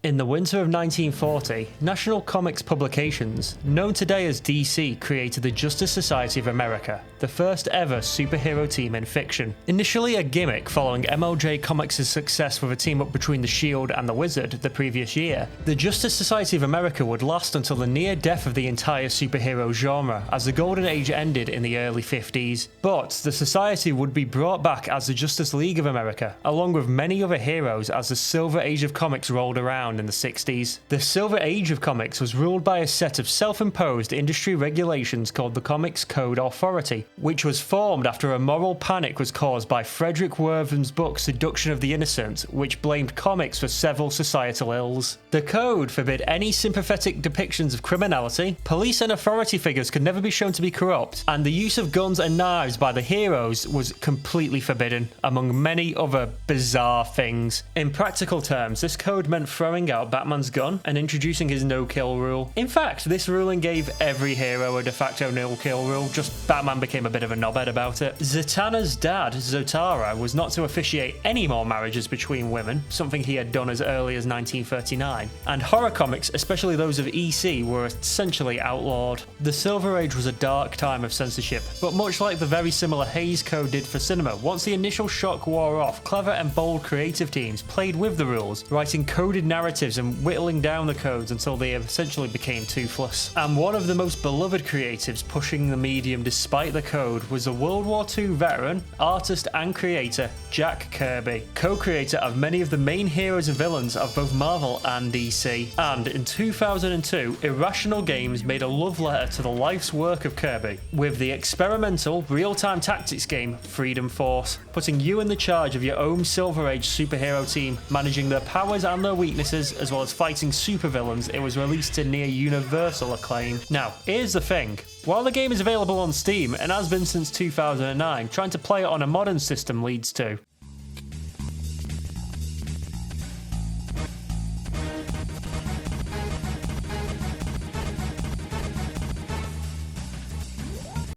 In the winter of 1940, National Comics Publications, known today as DC, created the Justice Society of America, the first ever superhero team in fiction. Initially a gimmick following MLJ Comics' success with a team-up between the Shield and the Wizard the previous year, the Justice Society of America would last until the near death of the entire superhero genre, as the Golden Age ended in the early 50s. But the society would be brought back as the Justice League of America, along with many other heroes as the Silver Age of Comics rolled around in the 60s. The Silver Age of Comics was ruled by a set of self-imposed industry regulations called the Comics Code Authority, which was formed after a moral panic was caused by Frederick Wertham's book Seduction of the Innocent, which blamed comics for several societal ills. The code forbid any sympathetic depictions of criminality, police and authority figures could never be shown to be corrupt, and the use of guns and knives by the heroes was completely forbidden, among many other bizarre things. In practical terms, this code meant throwing out Batman's gun and introducing his no-kill rule. In fact, this ruling gave every hero a de facto no-kill rule, just Batman became a bit of a knobhead about it. Zatanna's dad, Zotara, was not to officiate any more marriages between women, something he had done as early as 1939, and horror comics, especially those of EC, were essentially outlawed. The Silver Age was a dark time of censorship, but much like the very similar Hays Code did for cinema, once the initial shock wore off, clever and bold creative teams played with the rules, writing coded narratives and whittling down the codes until they essentially became toothless. And one of the most beloved creatives pushing the medium despite the code was a World War II veteran, artist and creator Jack Kirby, co-creator of many of the main heroes and villains of both Marvel and DC. And in 2002, Irrational Games made a love letter to the life's work of Kirby with the experimental real-time tactics game Freedom Force, putting you in the charge of your own Silver Age superhero team, managing their powers and their weaknesses, as well as fighting supervillains. It was released to near universal acclaim. Now, here's the thing. While the game is available on Steam, and has been since 2009, trying to play it on a modern system leads to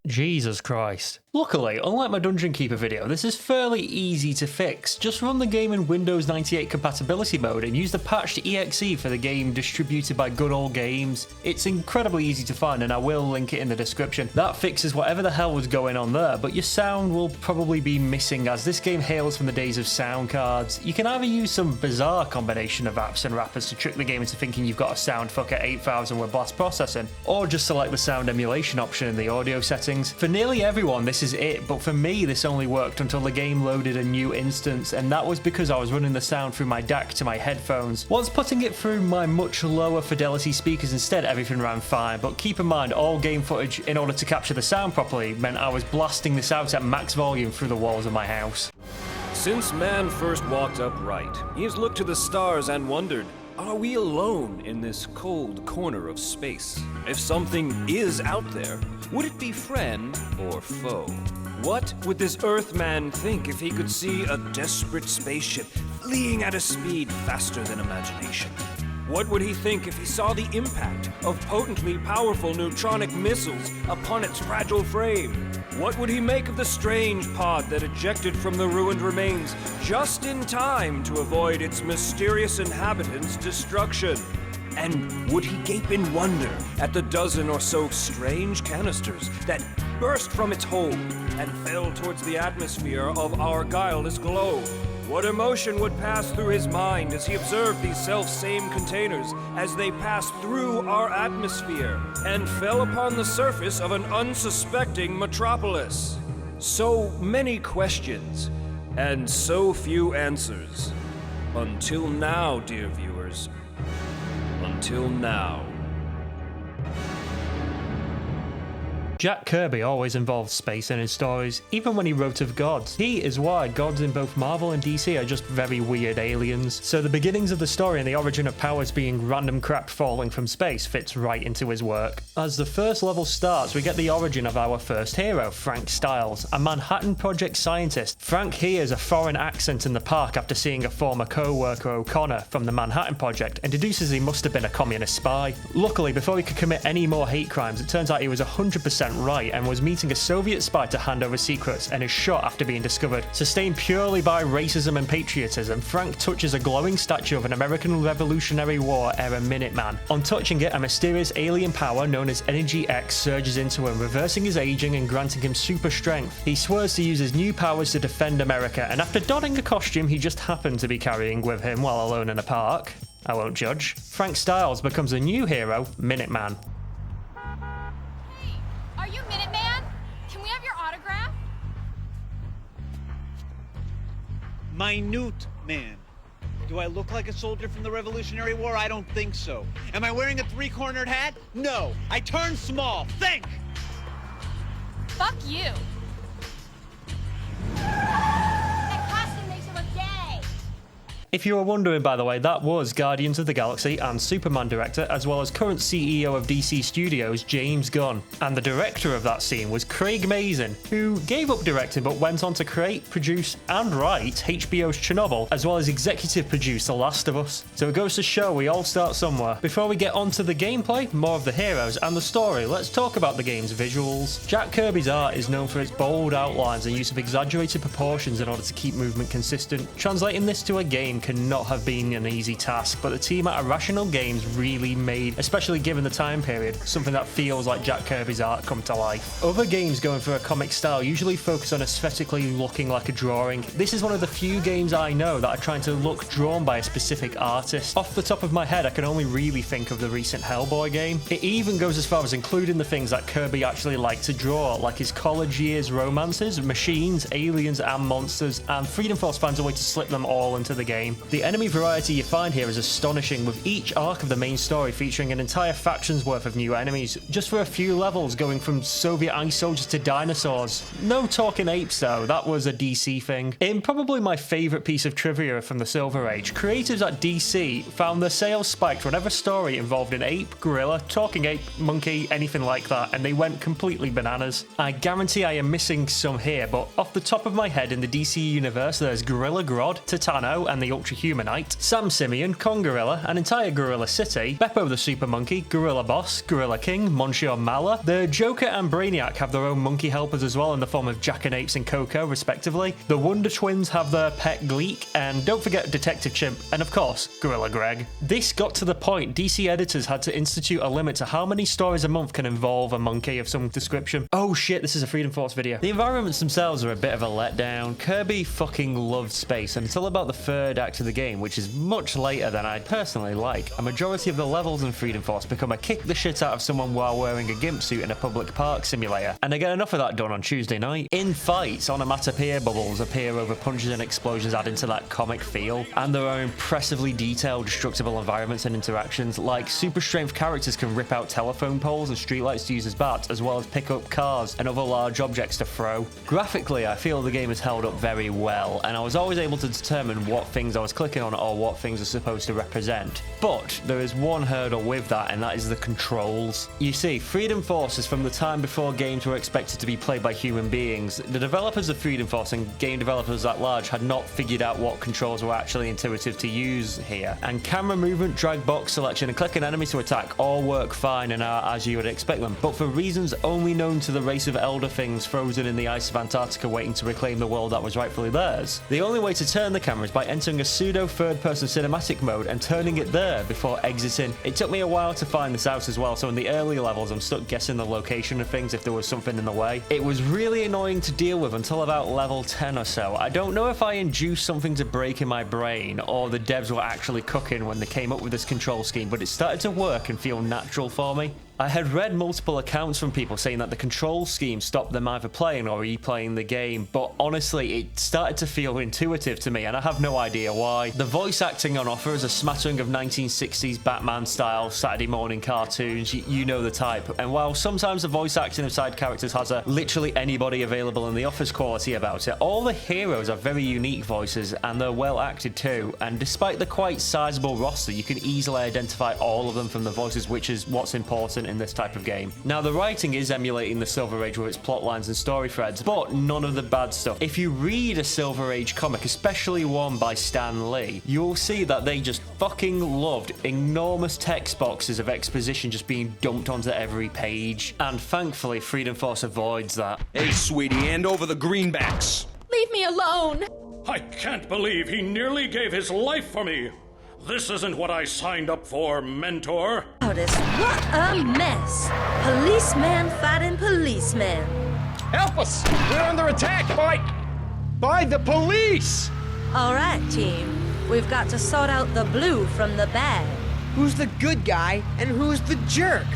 Jesus Christ. Luckily, unlike my Dungeon Keeper video, this is fairly easy to fix. Just run the game in Windows 98 compatibility mode and use the patched exe for the game distributed by Good Old Games. It's incredibly easy to find and I will link it in the description. That fixes whatever the hell was going on there, but your sound will probably be missing as this game hails from the days of sound cards. You can either use some bizarre combination of apps and wrappers to trick the game into thinking you've got a sound fuck at 8000 with blast processing, or just select the sound emulation option in the audio settings. For nearly everyone, this is it, but for me this only worked until the game loaded a new instance, and that was because I was running the sound through my DAC to my headphones. Once putting it through my much lower fidelity speakers instead, everything ran fine, but keep in mind all game footage in order to capture the sound properly meant I was blasting this out at max volume through the walls of my house. Since man first walked upright, he has looked to the stars and wondered, are we alone in this cold corner of space? If something is out there, would it be friend or foe? What would this Earthman think if he could see a desperate spaceship fleeing at a speed faster than imagination? What would he think if he saw the impact of potently powerful neutronic missiles upon its fragile frame? What would he make of the strange pod that ejected from the ruined remains just in time to avoid its mysterious inhabitants' destruction? And would he gape in wonder at the dozen or so strange canisters that burst from its hold and fell towards the atmosphere of our guileless globe? What emotion would pass through his mind as he observed these self-same containers as they passed through our atmosphere and fell upon the surface of an unsuspecting metropolis? So many questions and so few answers. Until now, dear viewers. Until now. Jack Kirby always involved space in his stories, even when he wrote of gods. He is why gods in both Marvel and DC are just very weird aliens, so the beginnings of the story and the origin of powers being random crap falling from space fits right into his work. As the first level starts, we get the origin of our first hero, Frank Styles, a Manhattan Project scientist. Frank hears a foreign accent in the park after seeing a former co-worker, O'Connor, from the Manhattan Project, and deduces he must have been a communist spy. Luckily, before he could commit any more hate crimes, it turns out he was 100% went right and was meeting a Soviet spy to hand over secrets and is shot after being discovered. Sustained purely by racism and patriotism, Frank touches a glowing statue of an American Revolutionary War era Minuteman. On touching it, a mysterious alien power known as Energy X surges into him, reversing his aging and granting him super strength. He swears to use his new powers to defend America, and after donning a costume he just happened to be carrying with him while alone in a park, I won't judge, Frank Styles becomes a new hero, Minuteman. Hey, are you Minuteman? Can we have your autograph? Minute man. Do I look like a soldier from the Revolutionary War? I don't think so. Am I wearing a three-cornered hat? No. I turned small. Think! Fuck you. That costume makes you look gay. If you were wondering, by the way, that was Guardians of the Galaxy and Superman director, as well as current CEO of DC Studios, James Gunn. And the director of that scene was Craig Mazin, who gave up directing but went on to create, produce, and write HBO's Chernobyl, as well as executive produce The Last of Us. So it goes to show we all start somewhere. Before we get onto the gameplay, more of the heroes, and the story, let's talk about the game's visuals. Jack Kirby's art is known for its bold outlines and use of exaggerated proportions in order to keep movement consistent. Translating this to a game cannot have been an easy task, but the team at Irrational Games really made, especially given the time period, something that feels like Jack Kirby's art come to life. Other games going for a comic style usually focus on aesthetically looking like a drawing. This is one of the few games I know that are trying to look drawn by a specific artist. Off the top of my head, I can only really think of the recent Hellboy game. It even goes as far as including the things that Kirby actually liked to draw, like his college years romances, machines, aliens, and monsters, and Freedom Force finds a way to slip them all into the game. The enemy variety you find here is astonishing, with each arc of the main story featuring an entire faction's worth of new enemies, just for a few levels, going from Soviet ice soldiers to dinosaurs. No talking apes though, that was a DC thing. In probably my favourite piece of trivia from the Silver Age, creatives at DC found their sales spiked whenever a story involved an ape, gorilla, talking ape, monkey, anything like that, and they went completely bananas. I guarantee I am missing some here, but off the top of my head in the DC universe there's Gorilla Grodd, Titano and the Ultrahumanite, Sam Simeon, Kong Gorilla, an entire Gorilla City, Beppo the Super Monkey, Gorilla Boss, Gorilla King, Monsieur Mala. The Joker and Brainiac have their own monkey helpers as well in the form of Jackanapes and Coco, respectively. The Wonder Twins have their pet Gleek, and don't forget Detective Chimp, and of course, Gorilla Greg. This got to the point DC editors had to institute a limit to how many stories a month can involve a monkey of some description. Oh shit, this is a Freedom Force video. The environments themselves are a bit of a letdown. Kirby fucking loved space, and until about the third act of the game, which is much later than I'd personally like, a majority of the levels in Freedom Force become a kick the shit out of someone while wearing a gimp suit in a public park simulator, and I get enough of that done on Tuesday night. In fights, onomatopoeia bubbles appear over punches and explosions, adding to that comic feel, and there are impressively detailed destructible environments and interactions, like super strength characters can rip out telephone poles and streetlights to use as bats, as well as pick up cars and other large objects to throw. Graphically, I feel the game has held up very well, and I was always able to determine what things I was clicking on or what things are supposed to represent. But there is one hurdle with that, and that is the controls. You see, Freedom Force is from the time before games were expected to be played by human beings. The developers of Freedom Force and game developers at large had not figured out what controls were actually intuitive to use here, and camera movement, drag box selection, and clicking enemies to attack all work fine and are as you would expect them, but for reasons only known to the race of elder things frozen in the ice of Antarctica waiting to reclaim the world that was rightfully theirs. The only way to turn the camera is by entering a pseudo third-person cinematic mode and turning it there before exiting. It took me a while to find this out as well, so in the early levels I'm stuck guessing the location of things if there was something in the way. It was really annoying to deal with until about level 10 or so. I don't know if I induced something to break in my brain or the devs were actually cooking when they came up with this control scheme, but it started to work and feel natural for me. I had read multiple accounts from people saying that the control scheme stopped them either playing or replaying the game, but honestly it started to feel intuitive to me and I have no idea why. The voice acting on offer is a smattering of 1960s Batman style Saturday morning cartoons, you know the type, and while sometimes the voice acting of side characters has a literally anybody available in the office quality about it, all the heroes are very unique voices and they're well acted too, and despite the quite sizable roster you can easily identify all of them from the voices, which is what's important consistent in this type of game. Now, the writing is emulating the Silver Age with its plot lines and story threads, but none of the bad stuff. If you read a Silver Age comic, especially one by Stan Lee, you'll see that they just fucking loved enormous text boxes of exposition just being dumped onto every page. And thankfully, Freedom Force avoids that. Hey, sweetie, hand over the greenbacks. Leave me alone! I can't believe he nearly gave his life for me. This isn't what I signed up for, mentor. Curtiz, what a mess. Policeman fighting policeman. Help us! We're under attack by the police! All right, team. We've got to sort out the blue from the bad. Who's the good guy and who's the jerk?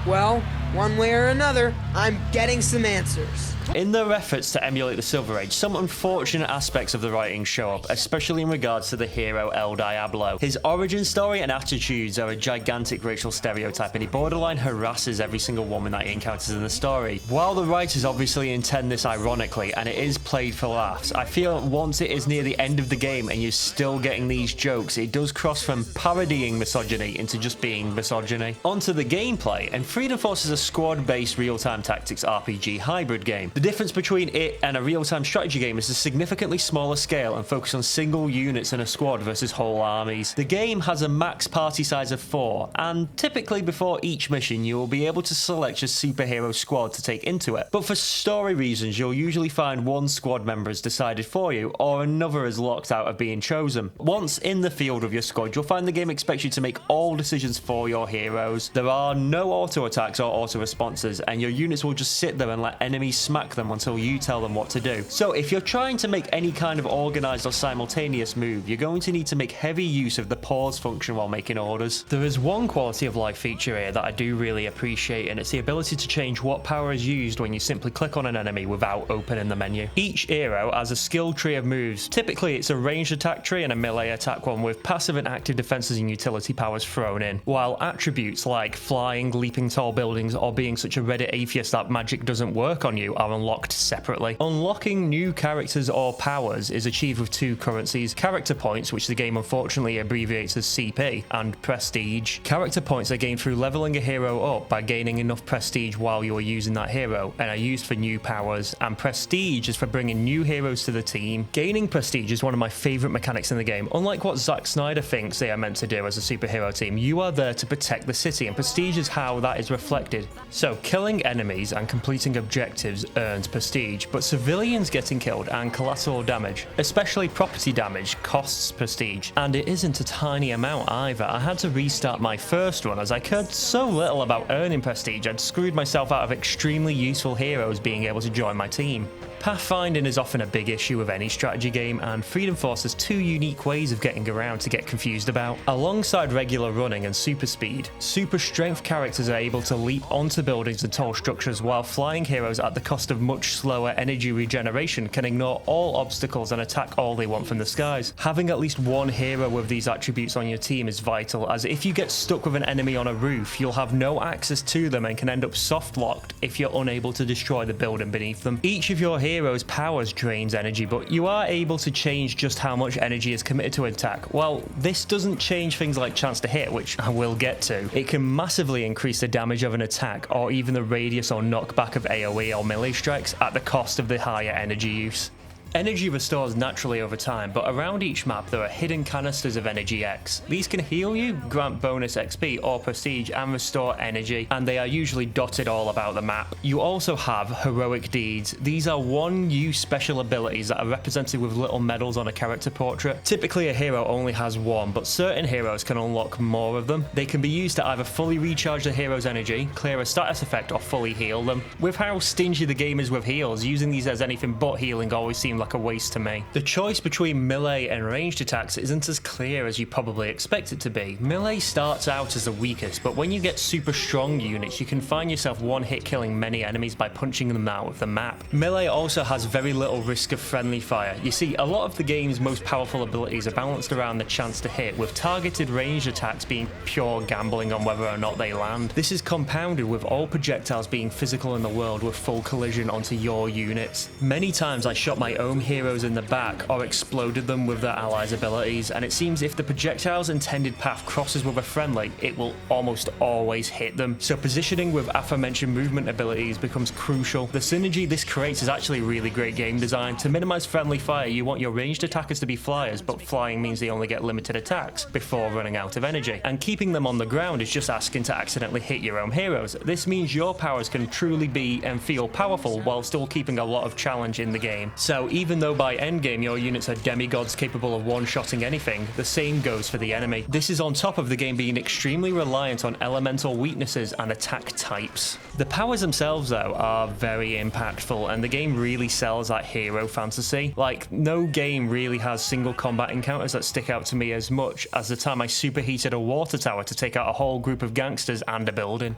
Well, one way or another, I'm getting some answers. In their efforts to emulate the Silver Age, some unfortunate aspects of the writing show up, especially in regards to the hero El Diablo. His origin story and attitudes are a gigantic racial stereotype, and he borderline harasses every single woman that he encounters in the story. While the writers obviously intend this ironically, and it is played for laughs, I feel once it is near the end of the game and you're still getting these jokes, it does cross from parodying misogyny into just being misogyny. Onto the gameplay, and Freedom Force is a squad-based real-time tactics RPG hybrid game. The difference between it and a real-time strategy game is a significantly smaller scale and focus on single units in a squad versus whole armies. The game has a max party size of 4, and typically before each mission you will be able to select your superhero squad to take into it, but for story reasons you'll usually find one squad member is decided for you or another is locked out of being chosen. Once in the field with your squad, you'll find the game expects you to make all decisions for your heroes. There are no auto attacks or auto responses, and your units will just sit there and let enemies smack them until you tell them what to do. So if you're trying to make any kind of organized or simultaneous move, you're going to need to make heavy use of the pause function while making orders. There is one quality of life feature here that I do really appreciate, and it's the ability to change what power is used when you simply click on an enemy without opening the menu. Each hero has a skill tree of moves. Typically it's a ranged attack tree and a melee attack one with passive and active defenses and utility powers thrown in, while attributes like flying, leaping tall buildings, or being such a Reddit atheist that magic doesn't work on you are unlocked separately. Unlocking new characters or powers is achieved with two currencies: character points, which the game unfortunately abbreviates as CP, and prestige. Character points are gained through leveling a hero up by gaining enough prestige while you are using that hero, and are used for new powers, and prestige is for bringing new heroes to the team. Gaining prestige is one of my favourite mechanics in the game. Unlike what Zack Snyder thinks they are meant to do as a superhero team, you are there to protect the city, and prestige is how that is reflected. So killing enemies and completing objectives earns prestige, but civilians getting killed and collateral damage, especially property damage, costs prestige, and it isn't a tiny amount either. I had to restart my first run as I cared so little about earning prestige I'd screwed myself out of extremely useful heroes being able to join my team. Pathfinding is often a big issue with any strategy game, and Freedom Force has two unique ways of getting around to get confused about. Alongside regular running and super speed, super strength characters are able to leap onto buildings and tall structures, while flying heroes at the cost of much slower energy regeneration can ignore all obstacles and attack all they want from the skies. Having at least one hero with these attributes on your team is vital, as if you get stuck with an enemy on a roof, you'll have no access to them and can end up soft locked if you're unable to destroy the building beneath them. Each of your hero's powers drains energy, but you are able to change just how much energy is committed to attack. Well, this doesn't change things like chance to hit, which I will get to. It can massively increase the damage of an attack, or even the radius or knockback of AoE or melee strikes at the cost of the higher energy use. Energy restores naturally over time, but around each map there are hidden canisters of Energy X. These can heal you, grant bonus XP or prestige, and restore energy, and they are usually dotted all about the map. You also have Heroic Deeds. These are one-use special abilities that are represented with little medals on a character portrait. Typically a hero only has one, but certain heroes can unlock more of them. They can be used to either fully recharge the hero's energy, clear a status effect, or fully heal them. With how stingy the game is with heals, using these as anything but healing always seems like a waste to me. The choice between melee and ranged attacks isn't as clear as you probably expect it to be. Melee starts out as the weakest, but when you get super strong units, you can find yourself one-hit killing many enemies by punching them out of the map. Melee also has very little risk of friendly fire. You see, a lot of the game's most powerful abilities are balanced around the chance to hit, with targeted ranged attacks being pure gambling on whether or not they land. This is compounded with all projectiles being physical in the world with full collision onto your units. Many times I shot my own own heroes in the back or exploded them with their allies' abilities, and it seems if the projectile's intended path crosses with a friendly, it will almost always hit them. So positioning with aforementioned movement abilities becomes crucial. The synergy this creates is actually really great game design. To minimize friendly fire, you want your ranged attackers to be flyers, but flying means they only get limited attacks before running out of energy, and keeping them on the ground is just asking to accidentally hit your own heroes. This means your powers can truly be and feel powerful while still keeping a lot of challenge in the game. So even though by endgame your units are demigods capable of one-shotting anything, the same goes for the enemy. This is on top of the game being extremely reliant on elemental weaknesses and attack types. The powers themselves though are very impactful, and the game really sells that hero fantasy. Like, no game really has single combat encounters that stick out to me as much as the time I superheated a water tower to take out a whole group of gangsters and a building.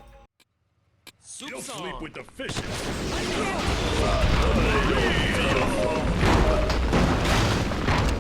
You'll sleep with the fishes.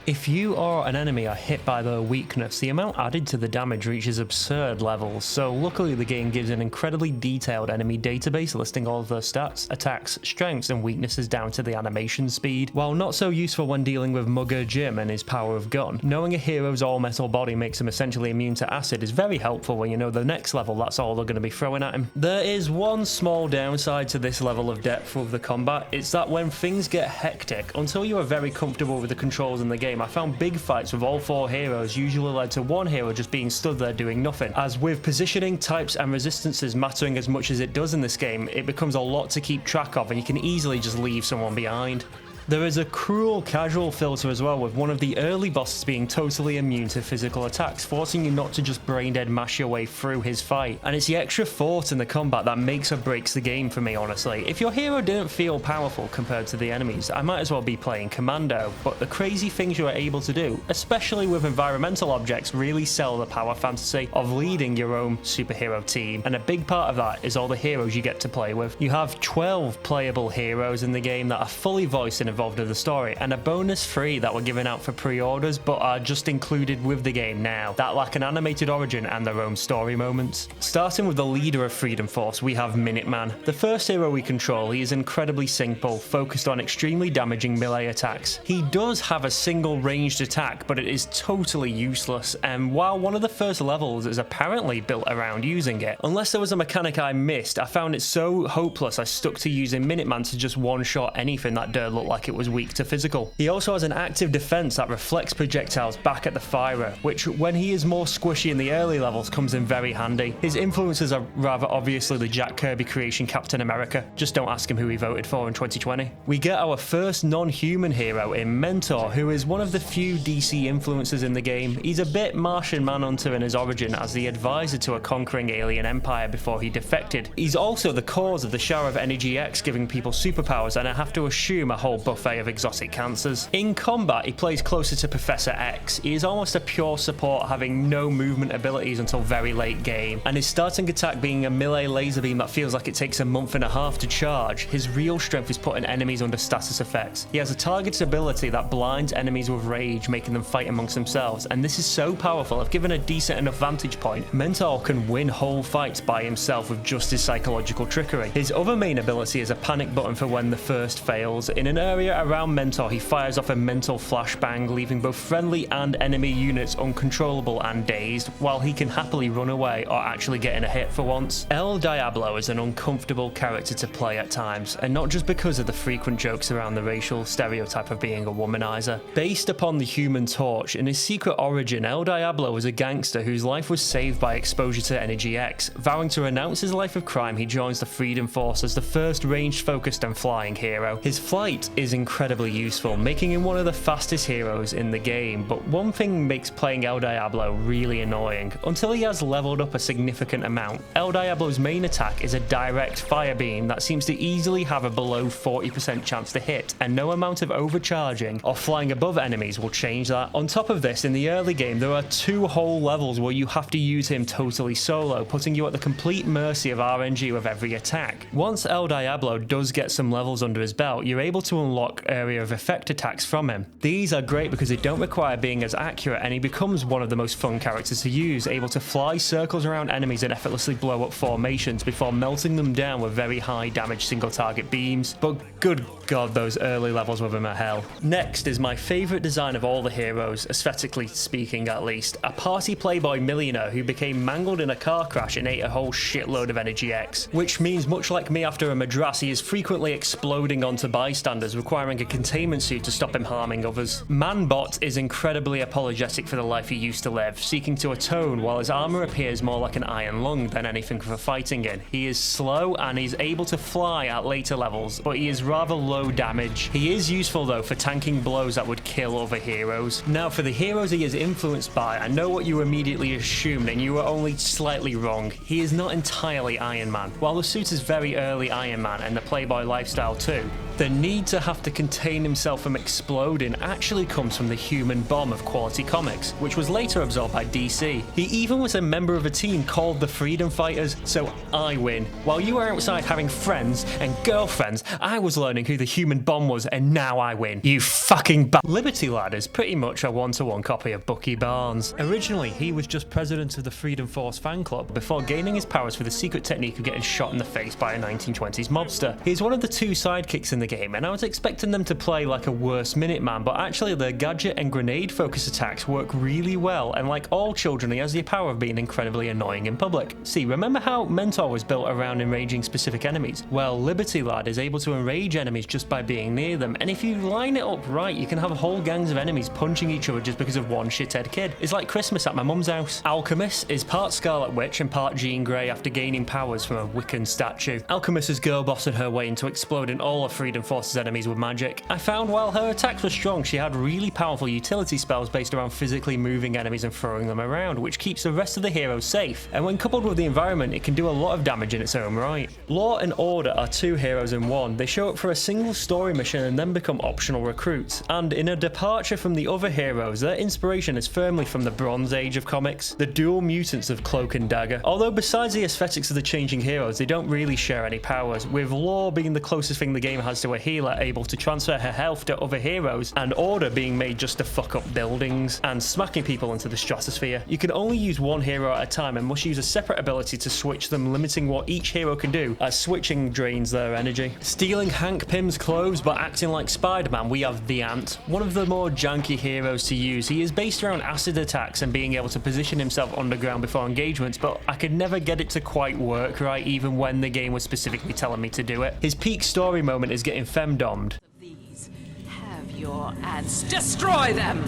If you or an enemy are hit by their weakness, the amount added to the damage reaches absurd levels, so luckily the game gives an incredibly detailed enemy database listing all of their stats, attacks, strengths and weaknesses down to the animation speed. While not so useful when dealing with Mugger Jim and his power of Gunn, knowing a hero's all-metal body makes him essentially immune to acid is very helpful when you know the next level that's all they're going to be throwing at him. There is one small downside to this level of depth of the combat. It's that when things get hectic, until you are very comfortable with the controls in the game, I found big fights with all four heroes usually led to one hero just being stood there doing nothing. As with positioning, types and resistances mattering as much as it does in this game, it becomes a lot to keep track of and you can easily just leave someone behind. There is a cruel casual filter as well, with one of the early bosses being totally immune to physical attacks, forcing you not to just brain dead mash your way through his fight. And it's the extra thought in the combat that makes or breaks the game for me, honestly. If your hero didn't feel powerful compared to the enemies, I might as well be playing Commando, but the crazy things you are able to do, especially with environmental objects, really sell the power fantasy of leading your own superhero team, and a big part of that is all the heroes you get to play with. You have 12 playable heroes in the game that are fully voiced and involved in the story, and a bonus 3 that were given out for pre-orders but are just included with the game now, that lack an animated origin and their own story moments. Starting with the leader of Freedom Force, we have Minuteman. The first hero we control, he is incredibly simple, focused on extremely damaging melee attacks. He does have a single ranged attack, but it is totally useless, and while one of the first levels is apparently built around using it, unless there was a mechanic I missed, I found it so hopeless I stuck to using Minuteman to just one-shot anything that dare look like it was weak to physical. He also has an active defense that reflects projectiles back at the firer, which when he is more squishy in the early levels comes in very handy. His influences are rather obviously the Jack Kirby creation Captain America, just don't ask him who he voted for in 2020. We get our first non-human hero in Mentor, who is one of the few DC influences in the game. He's a bit Martian Manhunter in his origin as the advisor to a conquering alien empire before he defected. He's also the cause of the shower of Energy X giving people superpowers, and I have to assume a whole buffet of exotic cancers. In combat, he plays closer to Professor X. He is almost a pure support, having no movement abilities until very late game, and his starting attack being a melee laser beam that feels like it takes a month and a half to charge. His real strength is putting enemies under status effects. He has a targeted ability that blinds enemies with rage, making them fight amongst themselves, and this is so powerful, if given a decent enough vantage point, Mentor can win whole fights by himself with just his psychological trickery. His other main ability is a panic button for when the first fails. In an area around Mentor, he fires off a mental flashbang, leaving both friendly and enemy units uncontrollable and dazed, while he can happily run away or actually get in a hit for once. El Diablo is an uncomfortable character to play at times, and not just because of the frequent jokes around the racial stereotype of being a womanizer. Based upon the Human Torch, in his secret origin, El Diablo was a gangster whose life was saved by exposure to Energy X. Vowing to renounce his life of crime, he joins the Freedom Force as the first ranged-focused and flying hero. His flight is incredibly useful, making him one of the fastest heroes in the game, but one thing makes playing El Diablo really annoying. Until he has leveled up a significant amount, El Diablo's main attack is a direct fire beam that seems to easily have a below 40% chance to hit, and no amount of overcharging or flying above enemies will change that. On top of this, in the early game, there are 2 whole levels where you have to use him totally solo, putting you at the complete mercy of RNG with every attack. Once El Diablo does get some levels under his belt, you're able to unlock area of effect attacks from him. These are great because they don't require being as accurate, and he becomes one of the most fun characters to use, able to fly circles around enemies and effortlessly blow up formations before melting them down with very high damage single target beams. But good God, those early levels with him are hell. Next is my favourite design of all the heroes, aesthetically speaking at least, a party playboy millionaire who became mangled in a car crash and ate a whole shitload of Energy X, which means much like me after a Madrass, he is frequently exploding onto bystanders, requiring a containment suit to stop him harming others. Manbot is incredibly apologetic for the life he used to live, seeking to atone while his armour appears more like an iron lung than anything for fighting in. He is slow and he's able to fly at later levels, but he is rather low damage. He is useful though for tanking blows that would kill other heroes. Now for the heroes he is influenced by, I know what you immediately assumed and you were only slightly wrong. He is not entirely Iron Man. While the suit is very early Iron Man and the Playboy lifestyle too, the need to have to contain himself from exploding actually comes from the human bomb of Quality Comics, which was later absorbed by DC. He even was a member of a team called the Freedom Fighters, so I win. While you were outside having friends and girlfriends, I was learning who the human bomb was and now I win. You fucking Liberty Lad is pretty much a one-to-one copy of Bucky Barnes. Originally, he was just president of the Freedom Force fan club before gaining his powers through the secret technique of getting shot in the face by a 1920s mobster. He's one of the two sidekicks in the game, and I was expecting them to play like a worse Minuteman, but actually their gadget and grenade focus attacks work really well, and like all children, he has the power of being incredibly annoying in public. See, remember how Mentor was built around enraging specific enemies? Well, Liberty Lad is able to enrage enemies just by being near them, and if you line it up right, you can have whole gangs of enemies punching each other just because of one shithead kid. It's like Christmas at my mum's house. Alchemist is part Scarlet Witch and part Jean Grey after gaining powers from a Wiccan statue. Alchemist is girl bossing her way into exploding all of Freedom Force's enemies with magic. I found while her attacks were strong, she had really powerful utility spells based around physically moving enemies and throwing them around, which keeps the rest of the heroes safe, and when coupled with the environment, it can do a lot of damage in its own right. Law and Order are two heroes in one. They show up for a single story mission and then become optional recruits, and in a departure from the other heroes, their inspiration is firmly from the Bronze Age of comics, the dual mutants of Cloak and Dagger. Although besides the aesthetics of the changing heroes, they don't really share any powers, with Law being the closest thing the game has to a healer able to transfer her health to other heroes, and Order being made just to fuck up buildings and smacking people into the stratosphere. You can only use one hero at a time and must use a separate ability to switch them, limiting what each hero can do, as switching drains their energy. Stealing Hank Pym's clothes but acting like Spider-Man, we have the Ant, one of the more janky heroes to use. He is based around acid attacks and being able to position himself underground before engagements, but I could never get it to quite work right, even when the game was specifically telling me to do it. His peak story moment is getting femdomed. These have your ants destroy them!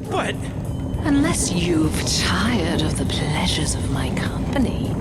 But Unless you've tired of the pleasures of my company.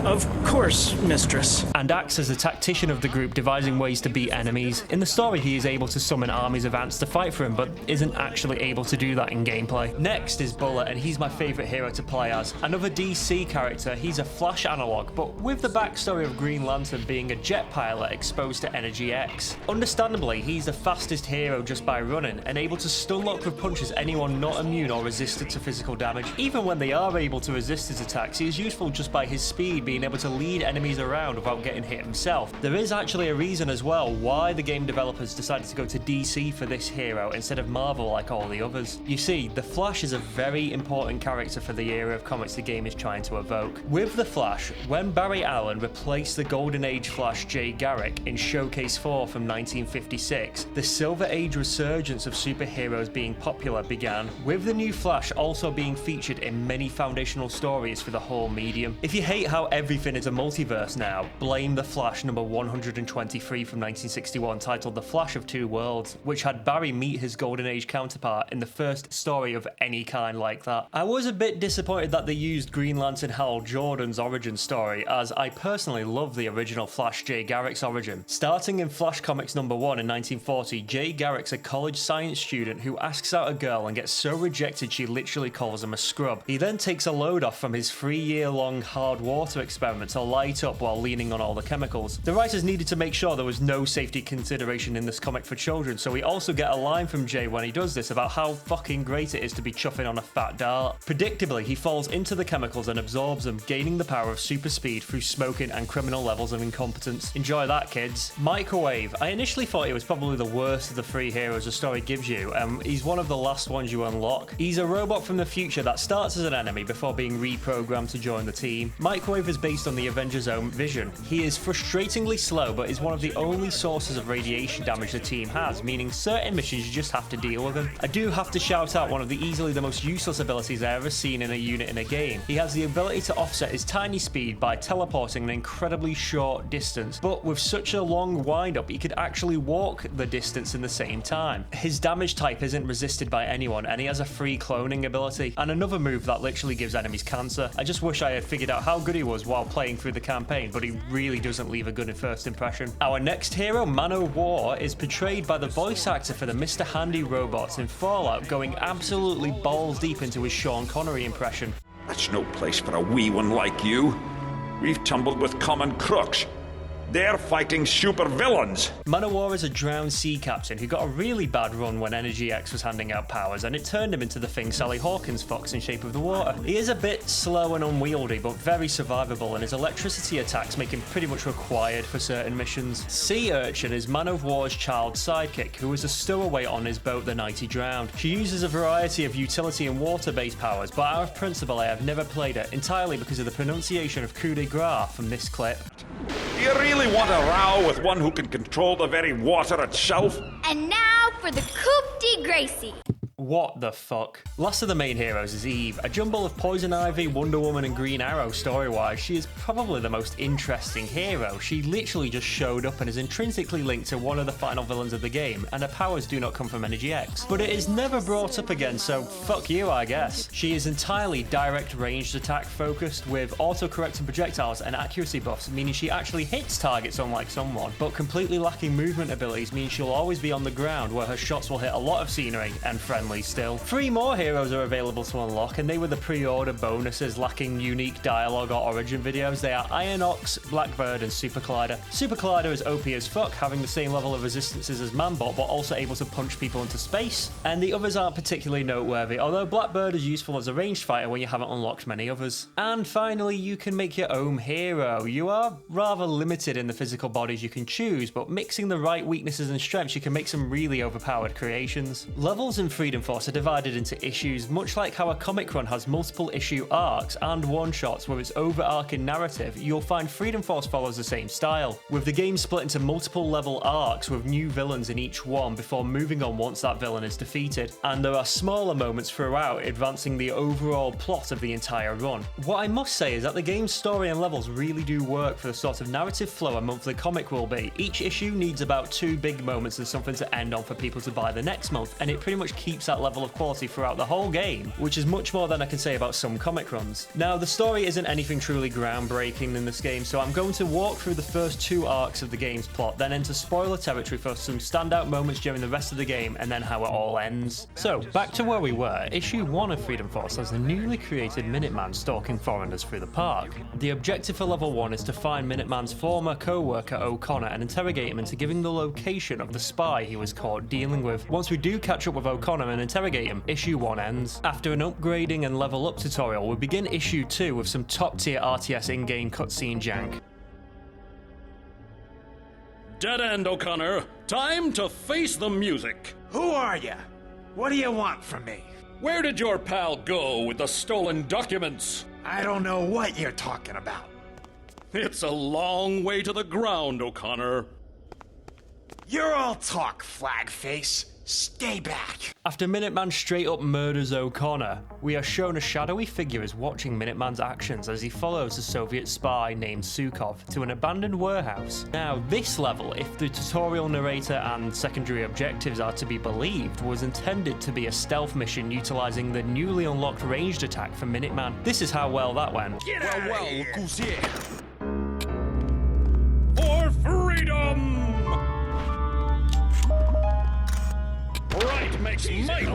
of course, mistress. And acts as the tactician of the group, devising ways to beat enemies. In the story, he is able to summon armies of ants to fight for him, but isn't actually able to do that in gameplay. Next is Bullet, and he's my favourite hero to play as. Another DC character, he's a Flash analog, but with the backstory of Green Lantern being a jet pilot exposed to Energy X. Understandably, he's the fastest hero just by running, and able to stun lock with punches anyone not immune or resistant to physical damage. Even when they are able to resist his attacks, he is useful just by his speed, being able to lead enemies around without getting hit himself. There is actually a reason as well why the game developers decided to go to DC for this hero instead of Marvel like all the others. You see, the Flash is a very important character for the era of comics the game is trying to evoke. With the Flash, when Barry Allen replaced the Golden Age Flash Jay Garrick in Showcase 4 from 1956, the Silver Age resurgence of superheroes being popular began, with the new Flash also being featured in many foundational stories for the whole medium. If you hate how everything is a multiverse now, blame The Flash number 123 from 1961 titled The Flash of Two Worlds, which had Barry meet his Golden Age counterpart in the first story of any kind like that. I was a bit disappointed that they used Green Lantern Hal Jordan's origin story, as I personally love the original Flash Jay Garrick's origin. Starting in Flash Comics number 1 in 1940, Jay Garrick's a college science student who asks out a girl and gets so rejected she literally calls him a scrub. He then takes a load off from his 3-year-long hard water experiment to light up while leaning on all the chemicals. The writers needed to make sure there was no safety consideration in this comic for children, so we also get a line from Jay when he does this about how fucking great it is to be chuffing on a fat dart. Predictably, he falls into the chemicals and absorbs them, gaining the power of super speed through smoking and criminal levels of incompetence. Enjoy that, kids. Microwave. I initially thought he was probably the worst of the 3 heroes the story gives you, and he's one of the last ones you unlock. He's a robot from the future that starts as an enemy before being reprogrammed to join the team. Microwave is based on the Avengers' own vision. He is frustratingly slow, but is one of the only sources of radiation damage the team has, meaning certain missions you just have to deal with him. I do have to shout out one of the easily the most useless abilities I've ever seen in a unit in a game. He has the ability to offset his tiny speed by teleporting an incredibly short distance, but with such a long wind-up, he could actually walk the distance in the same time. His damage type isn't resisted by anyone, and he has a free cloning ability, and another move that literally gives enemies cancer. I just wish I had figured out how good he was while playing through the campaign, but he really doesn't leave a good first impression. Our next hero, Man o' War, is portrayed by the voice actor for the Mr. Handy robots in Fallout, going absolutely balls deep into his Sean Connery impression. That's no place for a wee one like you. We've tumbled with common crooks. They're fighting super villains. Man o' War is a drowned sea captain who got a really bad run when Energy X was handing out powers, and it turned him into the thing Sally Hawkins fox in Shape of the Water. He is a bit slow and unwieldy, but very survivable, and his electricity attacks make him pretty much required for certain missions. Sea Urchin is Man o' War's child sidekick, who was a stowaway on his boat the night he drowned. She uses a variety of utility and water-based powers, but out of principle I have never played her, entirely because of the pronunciation of coup de grace from this clip. Do you really want a row with one who can control the very water itself? And now for the coup de grace. What the fuck? Last of the main heroes is Eve, a jumble of Poison Ivy, Wonder Woman and Green Arrow story-wise. She is probably the most interesting hero. She literally just showed up and is intrinsically linked to one of the final villains of the game, and her powers do not come from Energy X. But it is never brought up again, so fuck you, I guess. She is entirely direct ranged attack focused, with auto-correcting projectiles and accuracy buffs, meaning she actually hits targets unlike someone, but completely lacking movement abilities means she'll always be on the ground, where her shots will hit a lot of scenery and friendly still. 3 more heroes are available to unlock, and they were the pre-order bonuses lacking unique dialogue or origin videos. They are Iron Ox, Blackbird and Super Collider. Super Collider is OP as fuck, having the same level of resistances as Manbot, but also able to punch people into space. And the others aren't particularly noteworthy, although Blackbird is useful as a ranged fighter when you haven't unlocked many others. And finally, you can make your own hero. You are rather limited in the physical bodies you can choose, but mixing the right weaknesses and strengths, you can make some really overpowered creations. Levels in Freedom Force are divided into issues, much like how a comic run has multiple issue arcs and one-shots with its overarching narrative. You'll find Freedom Force follows the same style, with the game split into multiple level arcs with new villains in each one before moving on once that villain is defeated, and there are smaller moments throughout advancing the overall plot of the entire run. What I must say is that the game's story and levels really do work for the sort of narrative flow a monthly comic will be. Each issue needs about 2 big moments and something to end on for people to buy the next month, and it pretty much keeps that level of quality throughout the whole game, which is much more than I can say about some comic runs. Now, the story isn't anything truly groundbreaking in this game, so I'm going to walk through the first 2 arcs of the game's plot, then enter spoiler territory for some standout moments during the rest of the game, and then how it all ends. So, back to where we were. Issue 1 of Freedom Force has the newly created Minuteman stalking foreigners through the park. The objective for level 1 is to find Minuteman's former co-worker O'Connor and interrogate him into giving the location of the spy he was caught dealing with. Once we do catch up with O'Connor and interrogate him, issue 1 ends. After an upgrading and level up tutorial, we begin issue 2 with some top tier RTS in-game cutscene jank. Dead end, O'Connor. Time to face the music. Who are you? What do you want from me? Where did your pal go with the stolen documents? I don't know what you're talking about. It's a long way to the ground, O'Connor. You're all talk, flagface. Stay back. After Minuteman straight up murders O'Connor, we are shown a shadowy figure is watching Minuteman's actions as he follows a Soviet spy named Sukov to an abandoned warehouse. Now, this level, if the tutorial narrator and secondary objectives are to be believed, was intended to be a stealth mission utilizing the newly unlocked ranged attack for Minuteman. This is how well that went. Get out of here. For freedom! Right makes might!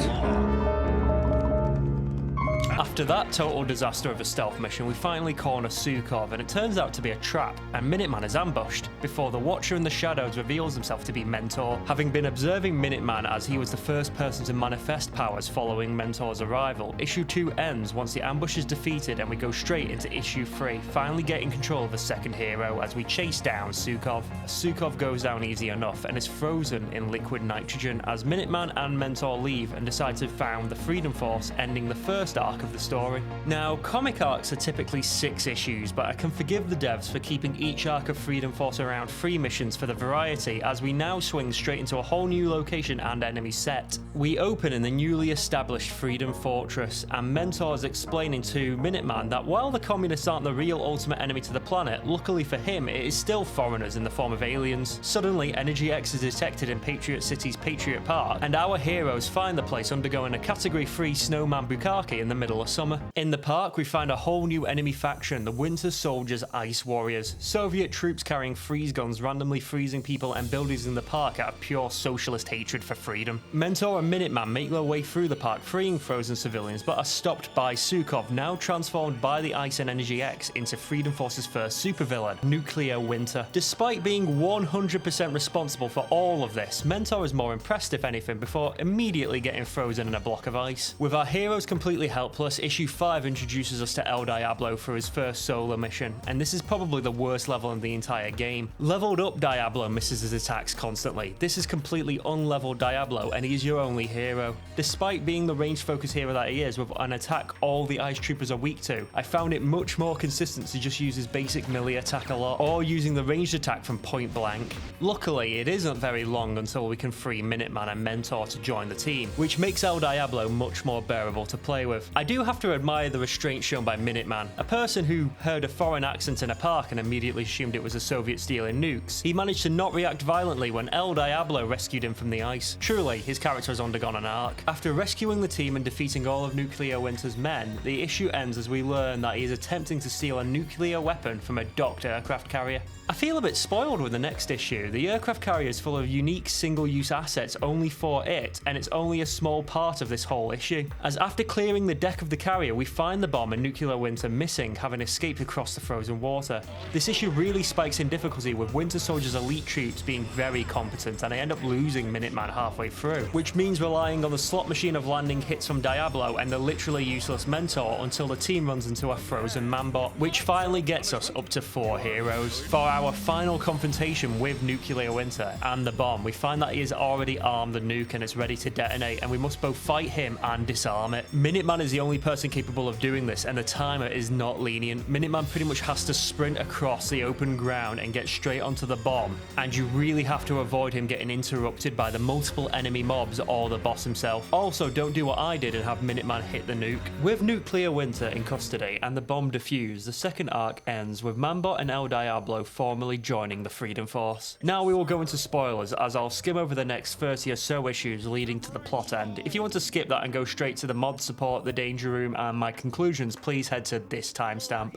After that total disaster of a stealth mission, we finally corner Sukov, and it turns out to be a trap, and Minuteman is ambushed, before the Watcher in the Shadows reveals himself to be Mentor, having been observing Minuteman as he was the first person to manifest powers following Mentor's arrival. Issue 2 ends once the ambush is defeated, and we go straight into issue 3, finally getting control of the second hero as we chase down Sukov. Sukov goes down easy enough, and is frozen in liquid nitrogen as Minuteman and Mentor leave and decide to found the Freedom Force, ending the first arc of the story. Now, comic arcs are typically 6 issues, but I can forgive the devs for keeping each arc of Freedom Force around 3 missions for the variety, as we now swing straight into a whole new location and enemy set. We open in the newly established Freedom Fortress, and Mentor is explaining to Minuteman that while the communists aren't the real ultimate enemy to the planet, luckily for him, it is still foreigners in the form of aliens. Suddenly, Energy X is detected in Patriot City's Patriot Park, and our heroes find the place undergoing a Category 3 snowman bukkake in the middle of summer. In the park, we find a whole new enemy faction, the Winter Soldiers Ice Warriors, Soviet troops carrying freeze guns randomly freezing people and buildings in the park out of pure socialist hatred for freedom. Mentor and Minuteman make their way through the park, freeing frozen civilians, but are stopped by Sukov, now transformed by the Ice and Energy X into Freedom Force's first supervillain, Nuclear Winter. Despite being 100% responsible for all of this, Mentor is more impressed if anything before immediately getting frozen in a block of ice. With our heroes completely helpless, issue 5 introduces us to El Diablo for his first solo mission, and this is probably the worst level in the entire game. Leveled up Diablo misses his attacks constantly. This is completely unleveled Diablo, and he's your only hero. Despite being the range focus hero that he is, with an attack all the ice troopers are weak to, I found it much more consistent to just use his basic melee attack a lot, or using the ranged attack from point blank. Luckily, it isn't very long until we can free Minuteman and Mentor to join the team, which makes El Diablo much more bearable to play with. I do have to admire the restraint shown by Minuteman, a person who heard a foreign accent in a park and immediately assumed it was a Soviet stealing nukes. He managed to not react violently when El Diablo rescued him from the ice. Truly, his character has undergone an arc. After rescuing the team and defeating all of Nuclear Winter's men, the issue ends as we learn that he is attempting to steal a nuclear weapon from a docked aircraft carrier. I feel a bit spoiled with the next issue. The aircraft carrier is full of unique single-use assets only for it, and it's only a small part of this whole issue. As after clearing the deck of the carrier, we find the bomb and Nuclear Winter missing, having escaped across the frozen water. This issue really spikes in difficulty, with Winter Soldier's elite troops being very competent, and I end up losing Minuteman halfway through, which means relying on the slot machine of landing hits from Diablo and the literally useless Mentor until the team runs into a frozen manbot, which finally gets us up to 4 heroes. For our final confrontation with Nuclear Winter and the bomb, we find that he has already armed the nuke and it's ready to detonate, and we must both fight him and disarm it. Minuteman is the only person capable of doing this, and the timer is not lenient. Minuteman pretty much has to sprint across the open ground and get straight onto the bomb, and you really have to avoid him getting interrupted by the multiple enemy mobs or the boss himself. Also, don't do what I did and have Minuteman hit the nuke. With Nuclear Winter in custody and the bomb defused, the second arc ends with Manbot and El Diablo formally joining the Freedom Force. Now we will go into spoilers, as I'll skim over the next 30 or so issues leading to the plot end. If you want to skip that and go straight to the mod support, the danger room, and my conclusions, please head to this timestamp.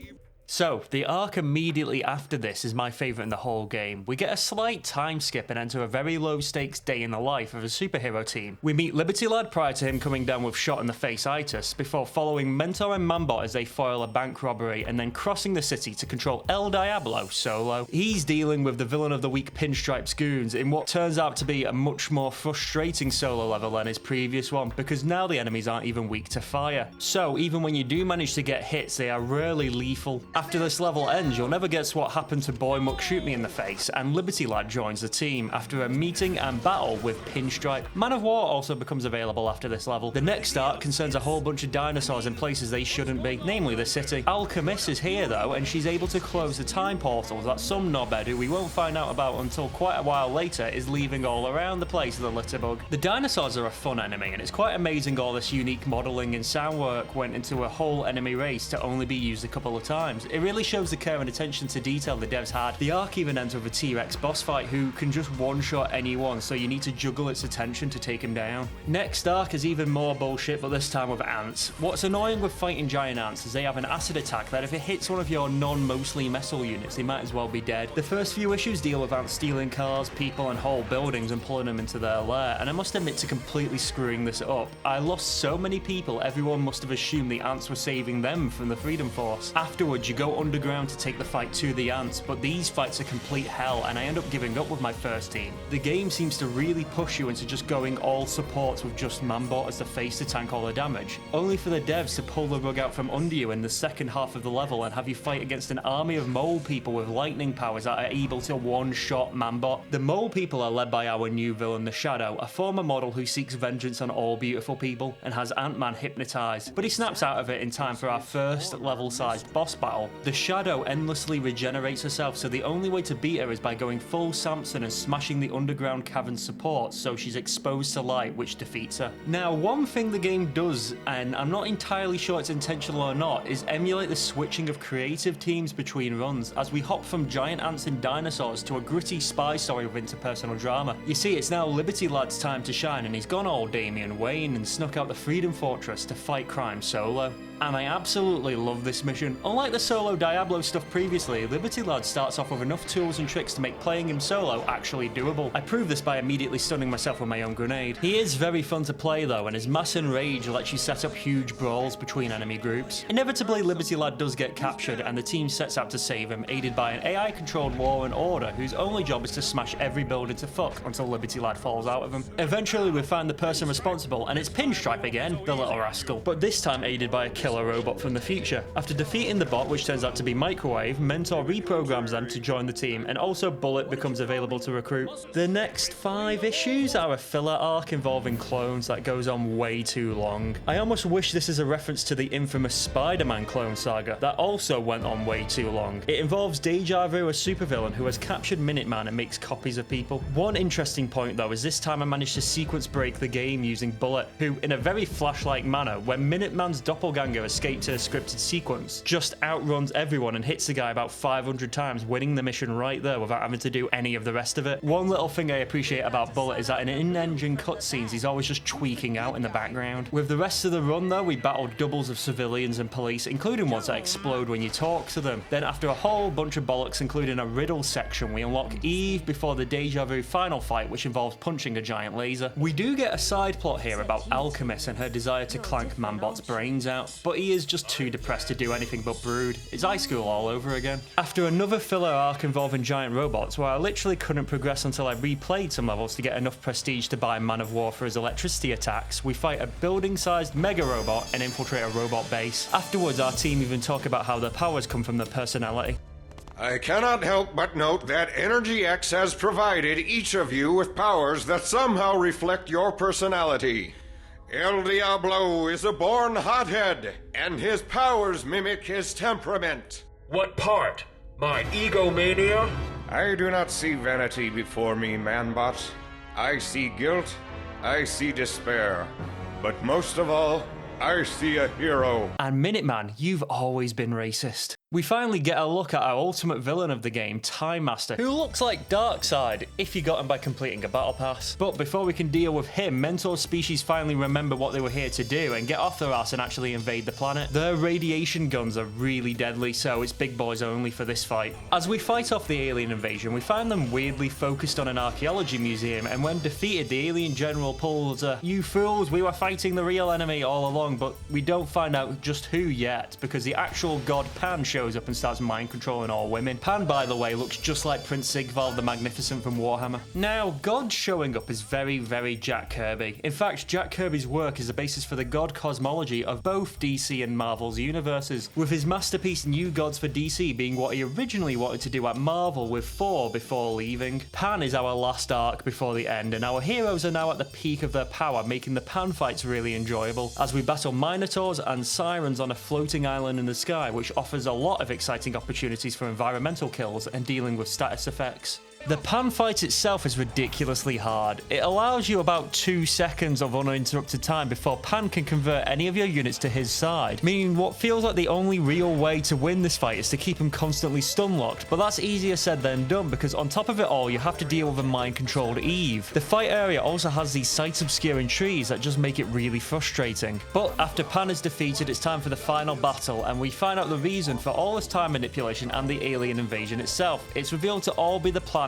So, the arc immediately after this is my favourite in the whole game. We get a slight time skip and enter a very low stakes day in the life of a superhero team. We meet Liberty Lad prior to him coming down with shot in the face itis, before following Mentor and Manbot as they foil a bank robbery and then crossing the city to control El Diablo solo. He's dealing with the villain of the week Pinstripe's goons in what turns out to be a much more frustrating solo level than his previous one, because now the enemies aren't even weak to fire. So, even when you do manage to get hits, they are rarely lethal. After this level ends, you'll never guess what happened to Boy Muck Shoot Me in the face, and Liberty Lad joins the team after a meeting and battle with Pinstripe. Man of War also becomes available after this level. The next arc concerns a whole bunch of dinosaurs in places they shouldn't be, namely the city. Alchemist is here though, and she's able to close the time portals that some knobhead, who we won't find out about until quite a while later, is leaving all around the place with a litterbug. The dinosaurs are a fun enemy, and it's quite amazing all this unique modelling and sound work went into a whole enemy race to only be used a couple of times. It really shows the care and attention to detail the devs had. The arc even ends with a T-Rex boss fight who can just one-shot anyone, so you need to juggle its attention to take him down. Next arc is even more bullshit, but this time with ants. What's annoying with fighting giant ants is they have an acid attack that if it hits one of your non-mostly metal units, they might as well be dead. The first few issues deal with ants stealing cars, people, and whole buildings and pulling them into their lair, and I must admit to completely screwing this up. I lost so many people, everyone must have assumed the ants were saving them from the Freedom Force. Afterwards, you go underground to take the fight to the ants, but these fights are complete hell and I end up giving up with my first team. The game seems to really push you into just going all supports with just Manbot as the face to tank all the damage, only for the devs to pull the rug out from under you in the second half of the level and have you fight against an army of mole people with lightning powers that are able to one-shot Manbot. The mole people are led by our new villain, the Shadow, a former model who seeks vengeance on all beautiful people and has Ant-Man hypnotized, but he snaps out of it in time for our first level-sized boss battle. The Shadow endlessly regenerates herself, so the only way to beat her is by going full Samson and smashing the underground cavern supports so she's exposed to light, which defeats her. Now, one thing the game does, and I'm not entirely sure it's intentional or not, is emulate the switching of creative teams between runs, as we hop from giant ants and dinosaurs to a gritty spy story with interpersonal drama. You see, it's now Liberty Lad's time to shine, and he's gone all Damian Wayne and snuck out the Freedom Fortress to fight crime solo. And I absolutely love this mission. Unlike the solo Diablo stuff previously, Liberty Lad starts off with enough tools and tricks to make playing him solo actually doable. I proved this by immediately stunning myself with my own grenade. He is very fun to play though, and his mass and rage lets you set up huge brawls between enemy groups. Inevitably, Liberty Lad does get captured and the team sets out to save him, aided by an AI-controlled Law and Order whose only job is to smash every building to fuck until Liberty Lad falls out of him. Eventually we find the person responsible, and it's Pinstripe again, the little rascal, but this time aided by a killer robot from the future. After defeating the bot, which turns out to be Microwave, Mentor reprograms them to join the team, and also Bullet becomes available to recruit. The next 5 issues are a filler arc involving clones that goes on way too long. I almost wish this is a reference to the infamous Spider-Man clone saga that also went on way too long. It involves Deja Vu, a supervillain who has captured Minuteman and makes copies of people. One interesting point though is this time I managed to sequence break the game using Bullet, who in a very Flash-like manner, when Minuteman's doppelganger escapes in a scripted sequence, just outruns everyone and hits the guy about 500 times, winning the mission right there without having to do any of the rest of it. One little thing I appreciate about Bullet is that in in-engine cutscenes he's always just tweaking out in the background. With the rest of the run though, we battled doubles of civilians and police, including ones that explode when you talk to them. Then after a whole bunch of bollocks, including a riddle section, we unlock Eve before the Deja Vu final fight, which involves punching a giant laser. We do get a side plot here about Alchemist and her desire to clank Manbot's brains out, but he is just too depressed to do anything but brood. It's high school all over again. After another filler arc involving giant robots, where I literally couldn't progress until I replayed some levels to get enough prestige to buy Man of War for his electricity attacks, we fight a building-sized mega robot and infiltrate a robot base. Afterwards, our team even talk about how their powers come from their personality. I cannot help but note that Energy X has provided each of you with powers that somehow reflect your personality. El Diablo is a born hothead, and his powers mimic his temperament. What part? My egomania? I do not see vanity before me, Manbot. I see guilt, I see despair, but most of all, I see a hero. And Minuteman, you've always been racist. We finally get a look at our ultimate villain of the game, Time Master, who looks like Darkseid if you got him by completing a battle pass. But before we can deal with him, Mentor species finally remember what they were here to do and get off their ass and actually invade the planet. Their radiation guns are really deadly, so it's big boys only for this fight. As we fight off the alien invasion, we find them weirdly focused on an archaeology museum, and when defeated, the alien general pulls a "You fools, we were fighting the real enemy all along," but we don't find out just who yet, because the actual god Pan shows up and starts mind controlling all women. Pan, by the way, looks just like Prince Sigvald the Magnificent from Warhammer. Now, God showing up is very, very Jack Kirby. In fact, Jack Kirby's work is the basis for the god cosmology of both DC and Marvel's universes, with his masterpiece New Gods for DC being what he originally wanted to do at Marvel with Thor before leaving. Pan is our last arc before the end, and our heroes are now at the peak of their power, making the Pan fights really enjoyable, as we battle Minotaurs and Sirens on a floating island in the sky, which offers a lot of exciting opportunities for environmental kills and dealing with status effects. The Pan fight itself is ridiculously hard. It allows you about 2 seconds of uninterrupted time before Pan can convert any of your units to his side, meaning what feels like the only real way to win this fight is to keep him constantly stun-locked, but that's easier said than done, because on top of it all you have to deal with a mind-controlled Eve. The fight area also has these sight-obscuring trees that just make it really frustrating. But after Pan is defeated, it's time for the final battle, and we find out the reason for all this time manipulation and the alien invasion itself. It's revealed to all be the plan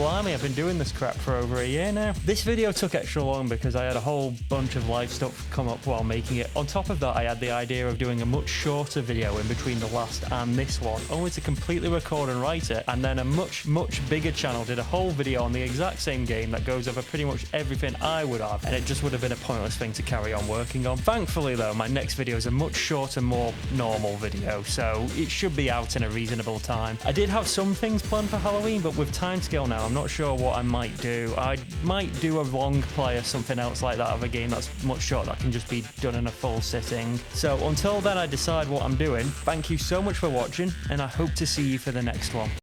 blimey, I've been doing this crap for over a year now. This video took extra long because I had a whole bunch of live stuff come up while making it. On top of that, I had the idea of doing a much shorter video in between the last and this one, only to completely record and write it, and then a much bigger channel did a whole video on the exact same game that goes over pretty much everything I would have, and it just would have been a pointless thing to carry on working on. Thankfully though, my next video is a much shorter, more normal video, so it should be out in a reasonable time. I did have some things planned for Halloween, but with timescale now, I'm not sure what I might do. I might do a long play or something else like that of a game that's much shorter that can just be done in a full sitting. So until then I decide what I'm doing, thank you so much for watching, and I hope to see you for the next one.